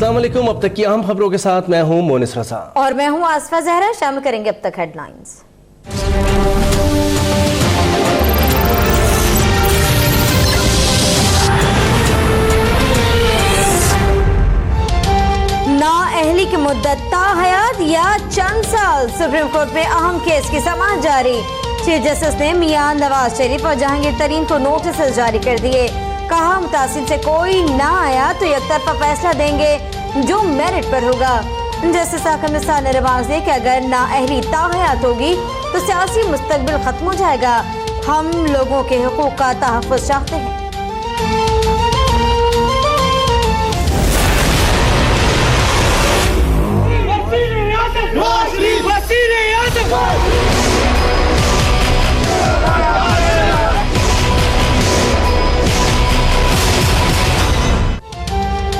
अस्सलाम वालेकुम। अब तक की अहम खबरों के साथ मैं हूं मोनिस रजा और मैं हूं आसफा जहरा। शामिल करेंगे अब तक हेडलाइंस। नाअहली की मुद्दत ताहयात या चंद साल। सुप्रीम कोर्ट में अहम केस की समाअत जारी। चीफ जस्टिस ने मियां नवाज शरीफ और जहांगीर तरीन को नोटिस जारी कर दिए। कहा मुतासिर से कोई ना आया तो एकतरफा फैसला देंगे जो मेरिट पर होगा। जस्टिस आकम निसार ने रिमार्क दिए कि अगर नाअहली ताहयात होगी तो सियासी मुस्तकबिल खत्म हो जाएगा। हम लोगों के हुकूक का तहफ़्फ़ुज़ चाहते हैं।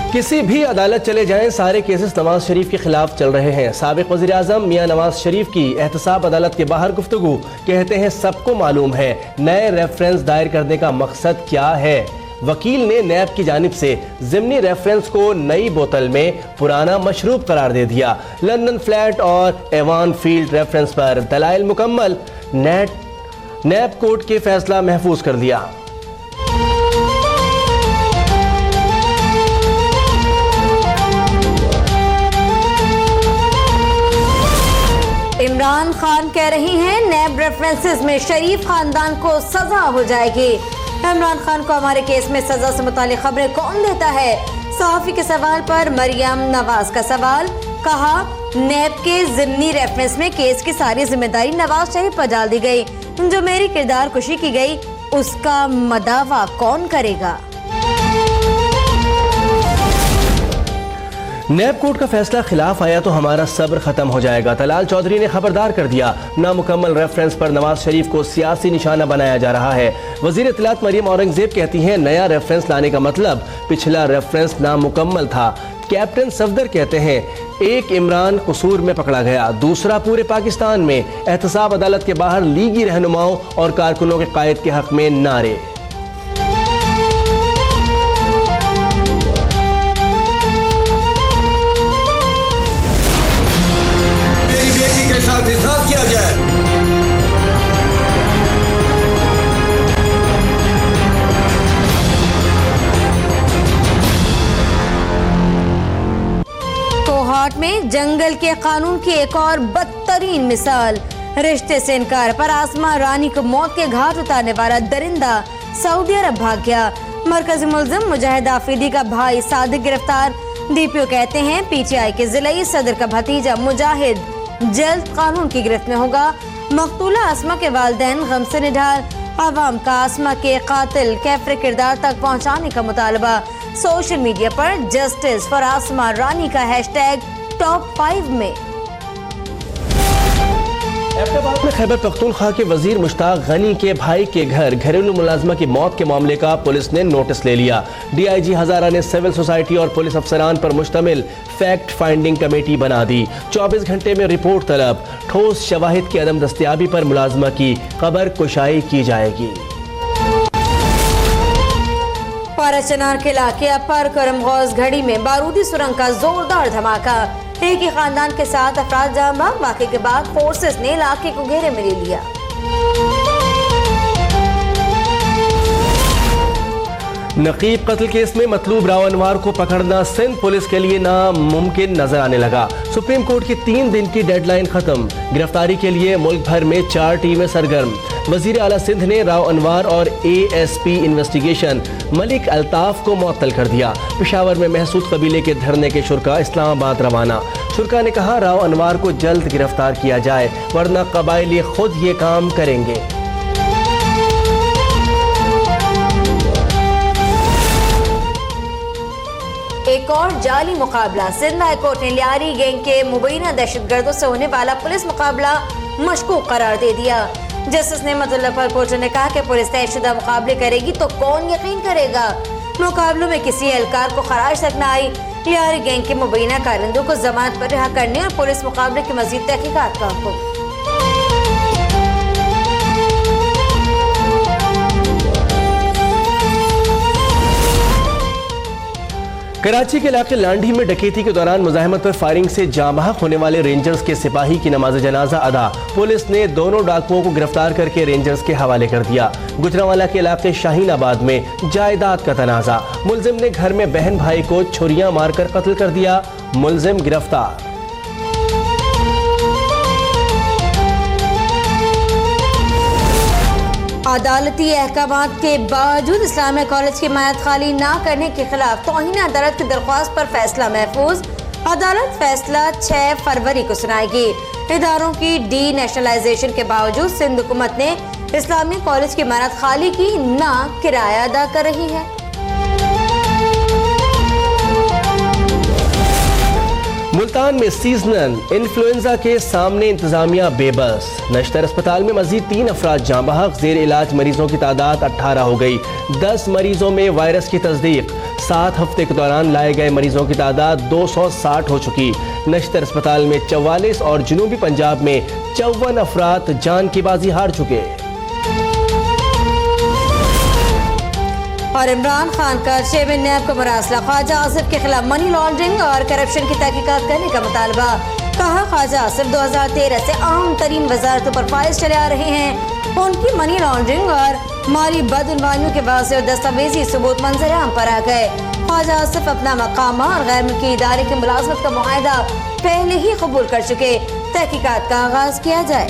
किसी भी अदालत चले जाएं, सारे केसेस नवाज शरीफ के खिलाफ चल रहे हैं। साबिक वज़ीर आज़म मियां नवाज शरीफ की एहतसाब अदालत के बाहर गुफ्तगू। कहते हैं सबको मालूम है नए रेफरेंस दायर करने का मकसद क्या है। वकील ने नैब की जानिब से ज़िमनी रेफरेंस को नई बोतल में पुराना मशरूब करार दे दिया। लंदन फ्लैट और एवान फील्ड रेफरेंस पर दलाइल मुकम्मल। नैब कोर्ट के फैसला महफूज कर दिया। इमरान खान कह रही हैं नैब रेफरेंसेस में शरीफ खानदान को सजा हो जाएगी। इमरान खान को हमारे केस में सजा से मुताल्लिक़ खबरें कौन देता है। सहाफ़ी के सवाल पर मरियम नवाज का सवाल। कहा नैब के ज़िमनी रेफरेंस में केस की सारी जिम्मेदारी नवाज शरीफ पर डाल दी गई। जो मेरी किरदार कुशी की गई उसका मदावा कौन करेगा। नैब कोर्ट का फैसला खिलाफ आया तो हमारा सब्र खत्म हो जाएगा। तलाल चौधरी ने खबरदार कर दिया। नामुकम्मल रेफरेंस पर नवाज शरीफ को सियासी निशाना बनाया जा रहा है। वजीर इत्तलात मरियम औरंगजेब कहती हैं नया रेफरेंस लाने का मतलब पिछला रेफरेंस नामुकम्मल था। कैप्टन सफदर कहते हैं एक इमरान कसूर में पकड़ा गया, दूसरा पूरे पाकिस्तान में। एहतसाब अदालत के बाहर लीगी रहनुमाओं और कारकुनों के कायद के हक में नारे। किया जाए। कोहाट में जंगल के कानून की एक और बदतरीन मिसाल। रिश्ते से इनकार पर आसमा रानी को मौत के घाट उतारने वाला दरिंदा सऊदी अरब भाग गया। मरकजी मुल्जिम मुजाहिद आफरीदी का भाई सादिक गिरफ्तार। डीपीओ कहते हैं पीटीआई के जिलाई सदर का भतीजा मुजाहिद जल्द कानून की गिरफ्त में होगा। मकतूला आसमा के वालिदैन गम से निढाल। अवाम का आसमा के कातिल कैफरे किरदार तक पहुंचाने का मुतालबा। सोशल मीडिया पर जस्टिस फॉर आसमा रानी का हैशटैग टॉप 5 में। एबटाबाद में खैबर पख्तूनख्वा के वजीर मुश्ताक गनी के भाई के घर घरेलू मुलाजमा की मौत के मामले का पुलिस ने नोटिस ले लिया। डीआईजी हजारा ने सिविल सोसाइटी और पुलिस अफसरान पर मुश्तमिल फैक्ट फाइंडिंग कमेटी बना दी। 24 घंटे में रिपोर्ट तलब। ठोस शवाहिद की अदम दस्तयाबी पर मुलाजमा की खबर कुशाई की जाएगी। पाराचनार के इलाके अपर करमगौज घड़ी में बारूदी सुरंग का जोरदार धमाका। एक ही खानदान के 7 अफराद जामा। वाक़े के बाद फोर्सेस ने इलाके को घेरे में ले लिया। नकीब कत्ल केस में मतलूब राव अनवार को पकड़ना सिंध पुलिस के लिए नामुमकिन नजर आने लगा। सुप्रीम कोर्ट की 3 दिन की डेडलाइन खत्म। गिरफ्तारी के लिए मुल्क भर में 4 टीमें सरगर्म। वजीर आला सिंध ने राव अनवार और ASP इन्वेस्टिगेशन मलिक अल्ताफ को मुअत्तल कर दिया। पेशावर में महसूद कबीले के धरने के शुरा इस्लामाबाद रवाना। शुरा ने कहा राव अनवार को जल्द गिरफ्तार किया जाए वरना कबायली खुद ये काम करेंगे। एक और जाली मुकाबला। सिंध हाई कोर्ट ने लियारी गैंग के मुबैना दहशतगर्दों से होने वाला पुलिस मुकाबला मशकूक करार दे दिया। जस्टिस नेमत उल्लाह पर कोर्ट ने कहा कि पुलिस तयशुदा मुकाबले करेगी तो कौन यकीन करेगा। मुकाबलों में किसी एहलकार को खराज तक न आई। लियारी गैंग के मुबैना कारिंदों को जमानत पर रिहा करने और पुलिस मुकाबले की मजीद तहकीकात का हुक्म। कराची के इलाके लांडी में डकैती के दौरान मुजाहिमत पर फायरिंग से जाँ बहक होने वाले रेंजर्स के सिपाही की नमाज जनाजा अदा। पुलिस ने दोनों डाकुओं को गिरफ्तार करके रेंजर्स के हवाले कर दिया। गुजरांवाला के इलाके शाहीनाबाद में जायदाद का तनाजा, मुलजिम ने घर में बहन भाई को छुरियां मारकर कत्ल कर दिया, मुलजिम गिरफ्तार। अदालती अहकामात के बावजूद इस्लामिया कॉलेज की इमारत खाली ना करने के खिलाफ तौहीन अदालत की दरख्वास्त पर फैसला महफूज। अदालत फैसला 6 फरवरी को सुनाएगी। इदारों की डी नेशनलाइजेशन के बावजूद सिंध हुकूमत ने इस्लामिया कॉलेज की इमारत खाली की, ना किराया अदा कर रही है। मुल्तान में सीजनल इन्फ्लुएंजा के सामने इंतजामिया बेबस। नश्तर अस्पताल में मजीद 3 अफराद जाँ बहक, जेर इलाज मरीजों की तादाद 18 हो गई। 10 मरीजों में वायरस की तस्दीक। 7 हफ्ते के दौरान लाए गए मरीजों की तादाद 260 हो चुकी। नश्तर अस्पताल में 44 और जनूबी पंजाब में 54 अफराद जान की बाजी हार चुके। और इमरान खान का चेयरमैन नैब को मरासला, ख्वाजा आसिफ के खिलाफ मनी लॉन्ड्रिंग और करप्शन की तहकीकात करने का मुतालबा। कहा, ख्वाजा आसिफ 2013 से आम तरीन वजारतों पर फाइज चले आ रहे हैं। उनकी मनी लॉन्ड्रिंग और माली बदउनवानियों के वाज़ेह और दस्तावेजी सबूत मंजर आम पर आ गए। ख्वाजा आसिफ अपना मकाम और गैर मुल्की इदारे की मुलाजमत का मुआहदा पहले ही कबूल कर चुके। तहकीकात का आगाज किया जाए।